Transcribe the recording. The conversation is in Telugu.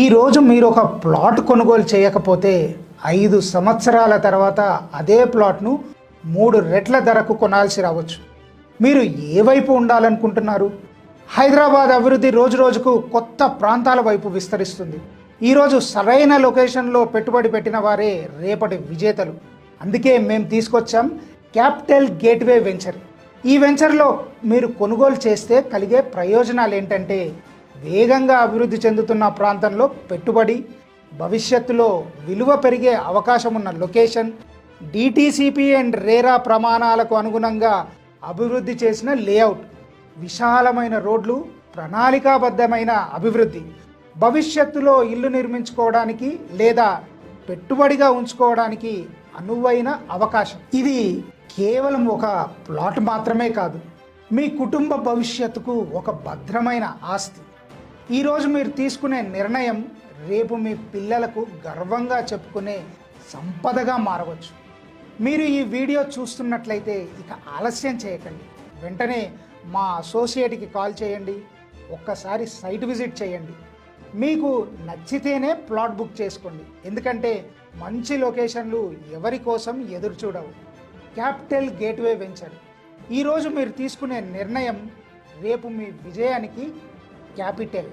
ఈరోజు మీరు ఒక ప్లాట్ కొనుగోలు చేయకపోతే 5 సంవత్సరాల తర్వాత అదే ప్లాట్ను 3 రెట్ల ధరకు కొనాల్సి రావచ్చు. మీరు ఏ వైపు ఉండాలనుకుంటున్నారు? హైదరాబాద్ అభివృద్ధి రోజు రోజుకు కొత్త ప్రాంతాల వైపు విస్తరిస్తుంది. ఈరోజు సరైన లొకేషన్లో పెట్టుబడి పెట్టిన వారే రేపటి విజేతలు. అందుకే మేము తీసుకొచ్చాం క్యాపిటల్ గేట్వే వెంచర్. ఈ వెంచర్లో మీరు కొనుగోలు చేస్తే కలిగే ప్రయోజనాలు ఏంటంటే, వేగంగా అభివృద్ధి చెందుతున్న ప్రాంతంలో పెట్టుబడి, భవిష్యత్తులో విలువ పెరిగే అవకాశం ఉన్న లొకేషన్, డిటిసిపి అండ్ రేరా ప్రమాణాలకు అనుగుణంగా అభివృద్ధి చేసిన లేఅవుట్, విశాలమైన రోడ్లు, ప్రణాళికాబద్ధమైన అభివృద్ధి, భవిష్యత్తులో ఇల్లు నిర్మించుకోవడానికి లేదా పెట్టుబడిగా ఉంచుకోవడానికి అనువైన అవకాశం. ఇది కేవలం ఒక ప్లాట్ మాత్రమే కాదు, మీ కుటుంబ భవిష్యత్తుకు ఒక భద్రమైన ఆస్తి. ఈరోజు మీరు తీసుకునే నిర్ణయం రేపు మీ పిల్లలకు గర్వంగా చెప్పుకునే సంపదగా మారవచ్చు. మీరు ఈ వీడియో చూస్తున్నట్లయితే ఇక ఆలస్యం చేయకండి. వెంటనే మా అసోసియేట్కి కాల్ చేయండి, ఒక్కసారి సైట్ విజిట్ చేయండి. మీకు నచ్చితేనే ప్లాట్ బుక్ చేసుకోండి. ఎందుకంటే మంచి లొకేషన్లు ఎవరి కోసం ఎదురు చూడవు. Capital gateway venture. ఈరోజు మీరు తీసుకునే నిర్ణయం రేపు మీ విజయానికి క్యాపిటల్.